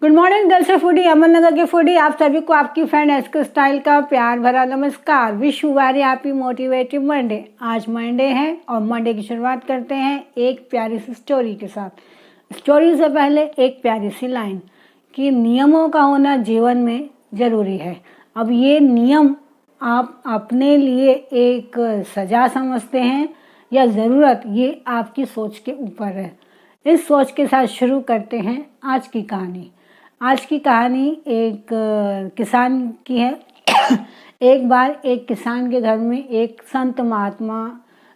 Good morning दिल से foodie, अमन नगर के फूडी। आप सभी को आपकी फ्रेंड एसके स्टाइल का प्यार भरा नमस्कार। Wish you very happy motivative Monday. आज मंडे है और मंडे की शुरुआत करते हैं एक प्यारी सी स्टोरी के साथ। स्टोरी से पहले एक प्यारी सी लाइन कि नियमों का होना जीवन में ज़रूरी है। अब ये नियम आप अपने लिए एक सजा समझते हैं या ज़रूरत, ये आपकी सोच के ऊपर है। इस सोच के साथ शुरू करते हैं आज की कहानी। आज की कहानी एक किसान की है। एक बार एक किसान के घर में एक संत महात्मा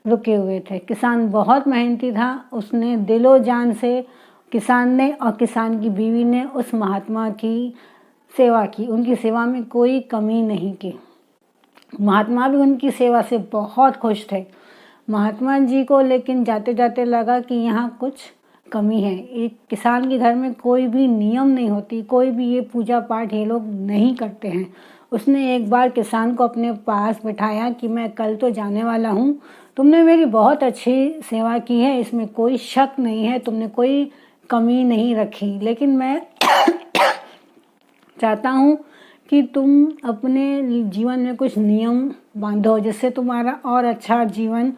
रुके हुए थे। किसान बहुत मेहनती था। उसने दिलो जान से किसान ने और किसान की बीवी ने उस महात्मा की सेवा की। उनकी सेवा में कोई कमी नहीं की। महात्मा भी उनकी सेवा से बहुत खुश थे। महात्मा जी को लेकिन जाते जाते लगा कि यहाँ कुछ कमी है। एक किसान के घर में कोई भी नियम नहीं होती, कोई भी ये पूजा पाठ ये लोग नहीं करते हैं। उसने एक बार किसान को अपने पास बिठाया कि मैं कल तो जाने वाला हूँ, तुमने मेरी बहुत अच्छी सेवा की है, इसमें कोई शक नहीं है, तुमने कोई कमी नहीं रखी, लेकिन मैं चाहता हूँ कि तुम अपने जीवन में कुछ नियम बांधो जिससे तुम्हारा और अच्छा जीवन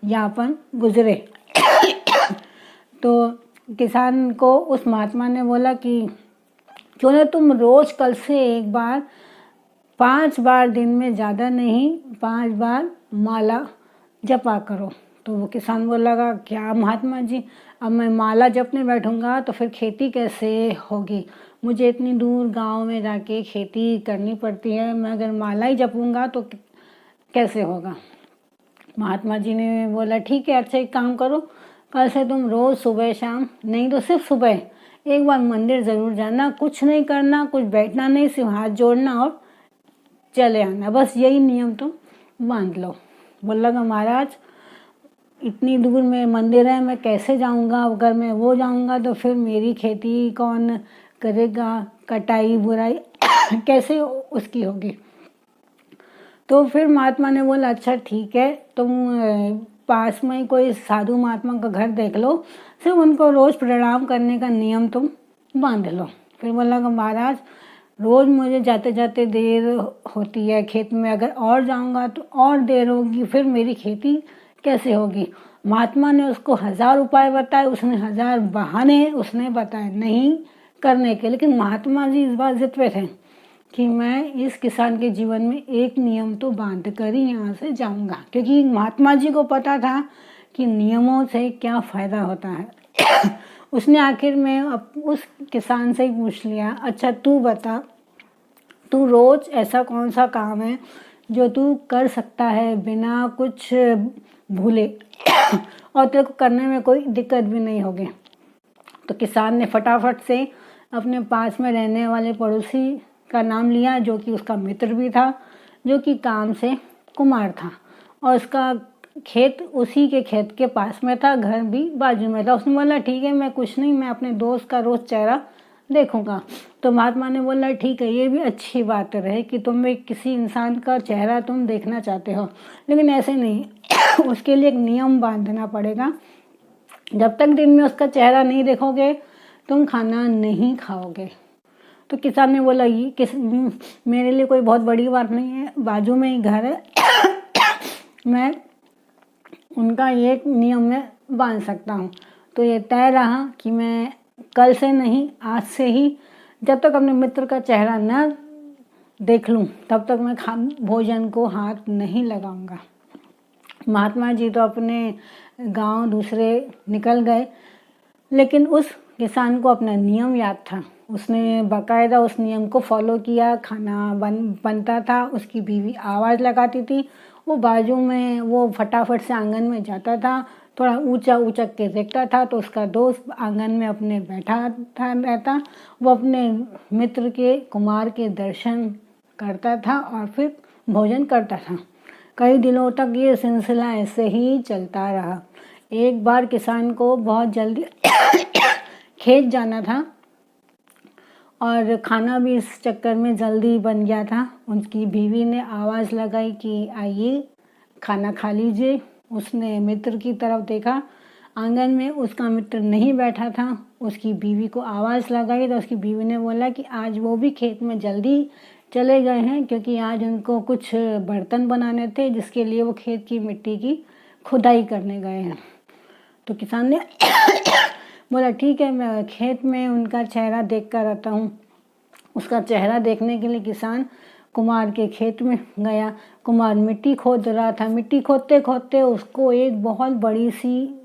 यापन गुजरे। तो किसान को उस महात्मा ने बोला कि क्यों ना तुम रोज़ कल से एक बार 5 बार, दिन में ज़्यादा नहीं 5 बार माला जपा करो। तो वो किसान बोला क्या महात्मा जी, अब मैं माला जपने बैठूंगा तो फिर खेती कैसे होगी, मुझे इतनी दूर गांव में जाके खेती करनी पड़ती है, मैं अगर माला ही जपूंगा तो कैसे होगा। महात्मा जी ने बोला ठीक है, अच्छा एक काम करो, कल से तुम रोज़ सुबह शाम, नहीं तो सिर्फ सुबह एक बार मंदिर ज़रूर जाना, कुछ नहीं करना, कुछ बैठना नहीं, सिर्फ हाथ जोड़ना और चले आना, बस यही नियम तुम बांध लो। बोला महाराज इतनी दूर में मंदिर है, मैं कैसे जाऊंगा, अगर मैं वो जाऊंगा तो फिर मेरी खेती कौन करेगा, कटाई बुराई कैसे उसकी होगी। तो फिर महात्मा ने बोला अच्छा ठीक है, तुम पास में कोई साधु महात्मा का घर देख लो, सिर्फ उनको रोज़ प्रणाम करने का नियम तुम बांध लो। फिर बोला महाराज रोज़ मुझे जाते जाते देर होती है खेत में, अगर और जाऊंगा तो और देर होगी, फिर मेरी खेती कैसे होगी। महात्मा ने उसको 1000 उपाय बताए, उसने 1000 बहाने उसने बताए नहीं करने के, लेकिन महात्मा जी इस बात जिद पे थे कि मैं इस किसान के जीवन में एक नियम तो बांध कर ही यहाँ से जाऊँगा, क्योंकि महात्मा जी को पता था कि नियमों से क्या फ़ायदा होता है। उसने आखिर में उस किसान से ही पूछ लिया अच्छा तू बता, तू रोज़ ऐसा कौन सा काम है जो तू कर सकता है बिना कुछ भूले और तेरे को करने में कोई दिक्कत भी नहीं होगी। तो किसान ने फटाफट से अपने पास में रहने वाले पड़ोसी का नाम लिया जो कि उसका मित्र भी था, जो कि काम से कुमार था और उसका खेत उसी के खेत के पास में था, घर भी बाजू में था। उसने बोला ठीक है, मैं कुछ नहीं, मैं अपने दोस्त का रोज़ चेहरा देखूंगा। तो महात्मा ने बोला ठीक है, ये भी अच्छी बात रहे कि तुम एक किसी इंसान का चेहरा तुम देखना चाहते हो, लेकिन ऐसे नहीं उसके लिए एक नियम बांधना पड़ेगा। जब तक दिन में उसका चेहरा नहीं देखोगे तुम खाना नहीं खाओगे। तो किसान ने बोला ये मेरे लिए कोई बहुत बड़ी बात नहीं है, बाजू में ही घर है मैं उनका ये नियम में बांध सकता हूँ। तो ये तय रहा कि मैं कल से नहीं आज से ही जब तक अपने मित्र का चेहरा न देख लूँ तब तक मैं भोजन को हाथ नहीं लगाऊंगा। महात्मा जी तो अपने गांव दूसरे निकल गए, लेकिन उस किसान को अपना नियम याद था। उसने बाकायदा उस नियम को फॉलो किया। खाना बनता था, उसकी बीवी आवाज़ लगाती थी, वो बाजू में वो फटाफट से आंगन में जाता था, थोड़ा ऊंचा ऊंचा के देखता था तो उसका दोस्त आंगन में अपने बैठा था रहता, वो अपने मित्र के कुमार के दर्शन करता था और फिर भोजन करता था। कई दिनों तक ये सिलसिला ऐसे ही चलता रहा। एक बार किसान को बहुत जल्दी खेत जाना था और खाना भी इस चक्कर में जल्दी बन गया था। उनकी बीवी ने आवाज़ लगाई कि आइए खाना खा लीजिए। उसने मित्र की तरफ देखा, आंगन में उसका मित्र नहीं बैठा था। उसकी बीवी को आवाज़ लगाई तो उसकी बीवी ने बोला कि आज वो भी खेत में जल्दी चले गए हैं, क्योंकि आज उनको कुछ बर्तन बनाने थे जिसके लिए वो खेत की मिट्टी की खुदाई करने गए हैं। तो किसान ने बोला ठीक है, मैं खेत में उनका चेहरा देख कर आता हूँ। उसका चेहरा देखने के लिए किसान कुमार के खेत में गया। कुमार मिट्टी खोद रहा था। मिट्टी खोदते खोदते उसको एक बहुत बड़ी सी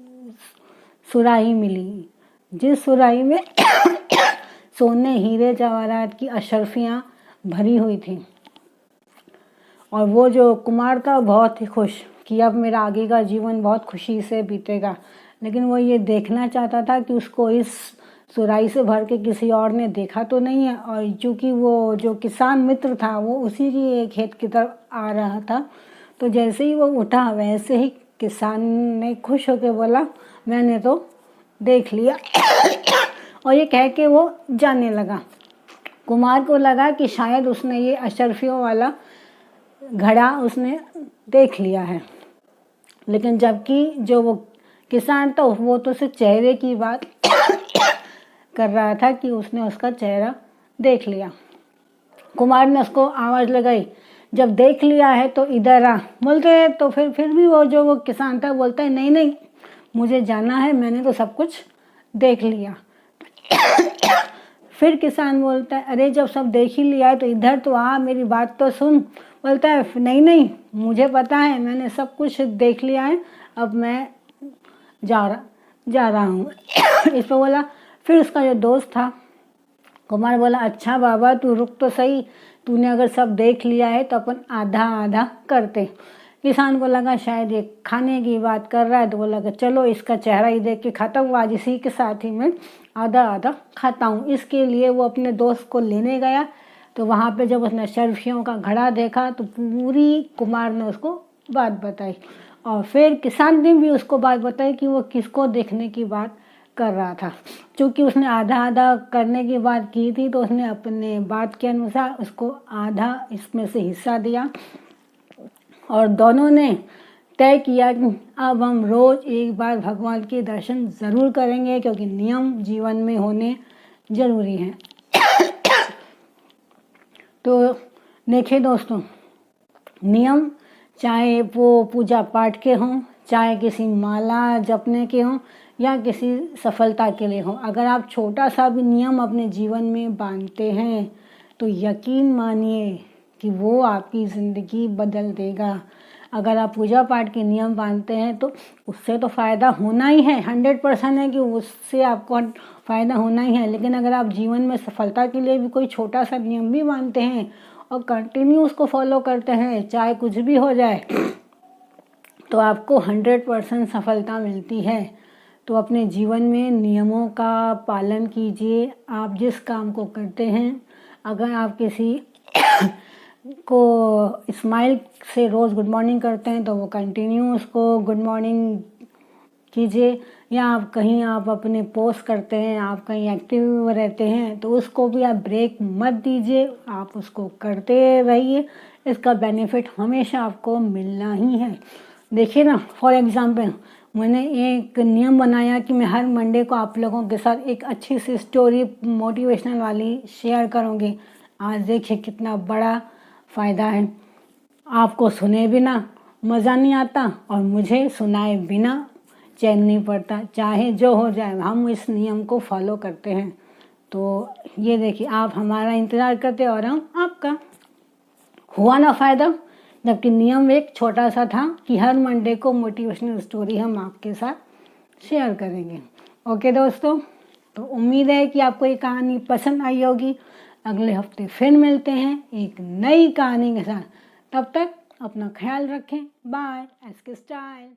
सुराही मिली, जिस सुराही में सोने हीरे जवाहरात की अशर्फियाँ भरी हुई थी। और वो जो कुमार था बहुत ही खुश कि अब मेरा आगे का जीवन बहुत खुशी से बीतेगा, लेकिन वो ये देखना चाहता था कि उसको इस सुराही से भर के किसी और ने देखा तो नहीं है। और चूँकि वो जो किसान मित्र था वो उसी की खेत की तरफ आ रहा था, तो जैसे ही वो उठा वैसे ही किसान ने खुश होकर बोला मैंने तो देख लिया और ये कह के वो जाने लगा। कुमार को लगा कि शायद उसने ये अशर्फियों वाला घड़ा उसने देख लिया है, लेकिन जबकि जो वो किसान था वो तो सिर्फ चेहरे की बात कर रहा था कि उसने उसका चेहरा देख लिया। कुमार ने उसको आवाज़ लगाई, जब देख लिया है तो इधर आ। बोलते हैं तो फिर भी वो किसान था बोलता है नहीं नहीं, मुझे जाना है, मैंने तो सब कुछ देख लिया। फिर किसान बोलता है अरे जब सब देख ही लिया है तो इधर तो आ, मेरी बात तो सुन। बोलता है नहीं नहीं, मुझे पता है, मैंने सब कुछ देख लिया है, अब मैं जा रहा हूँ। इस पर बोला। फिर उसका जो दोस्त था कुमार बोला अच्छा बाबा तू रुक तो सही, तूने अगर सब देख लिया है तो अपन आधा आधा करते। किसान को लगा शायद ये खाने की बात कर रहा है, तो बोला कि चलो इसका चेहरा ही देख के खाता हूँ, आज इसी के साथ ही मैं आधा आधा खाता हूँ। इसके लिए वो अपने दोस्त को लेने गया। तो वहाँ पे जब उसने अशर्फियों का घड़ा देखा तो पूरी कुमार ने उसको बात बताई, और फिर किसान ने भी उसको बात बताई कि वो किसको देखने की बात कर रहा था। क्योंकि उसने आधा आधा करने की बात की थी तो उसने अपने बात के अनुसार उसको आधा इसमें से हिस्सा दिया, और दोनों ने तय किया कि अब हम रोज़ एक बार भगवान के दर्शन ज़रूर करेंगे, क्योंकि नियम जीवन में होने ज़रूरी हैं। तो देखिए दोस्तों, नियम चाहे वो पूजा पाठ के हों, चाहे किसी माला जपने के हों, या किसी सफलता के लिए हो, अगर आप छोटा सा भी नियम अपने जीवन में बांधते हैं तो यकीन मानिए कि वो आपकी ज़िंदगी बदल देगा। अगर आप पूजा पाठ के नियम बांधते हैं तो उससे तो फ़ायदा होना ही है, 100% है कि उससे आपको फ़ायदा होना ही है। लेकिन अगर आप जीवन में सफलता के लिए भी कोई छोटा सा नियम भी बांधते हैं और कंटिन्यू उसको फॉलो करते हैं, चाहे कुछ भी हो जाए, तो आपको 100% सफलता मिलती है। तो अपने जीवन में नियमों का पालन कीजिए। आप जिस काम को करते हैं, अगर आप किसी को स्माइल से रोज़ गुड मॉर्निंग करते हैं तो वो कंटिन्यू उसको गुड मॉर्निंग कीजिए। या आप अपने पोस्ट करते हैं, आप कहीं एक्टिव रहते हैं तो उसको भी आप ब्रेक मत दीजिए, आप उसको करते रहिए। इसका बेनिफिट हमेशा आपको मिलना ही है। देखिए ना, फॉर एग्ज़ाम्पल मैंने एक नियम बनाया कि मैं हर मंडे को आप लोगों के साथ एक अच्छी सी स्टोरी मोटिवेशनल वाली शेयर करूँगी। आज देखिए कितना बड़ा फ़ायदा है। आपको सुने बिना मज़ा नहीं आता और मुझे सुनाए बिना चैन नहीं पड़ता। चाहे जो हो जाए, हम इस नियम को फॉलो करते हैं। तो ये देखिए, आप हमारा इंतज़ार करते और हम आपका। हुआ ना फ़ायदा, जबकि नियम एक छोटा सा था कि हर मंडे को मोटिवेशनल स्टोरी हम आपके साथ शेयर करेंगे। ओके दोस्तों, तो उम्मीद है कि आपको ये कहानी पसंद आई होगी। अगले हफ्ते फिर मिलते हैं एक नई कहानी के साथ। तब तक अपना ख्याल रखें। बाय। SK style.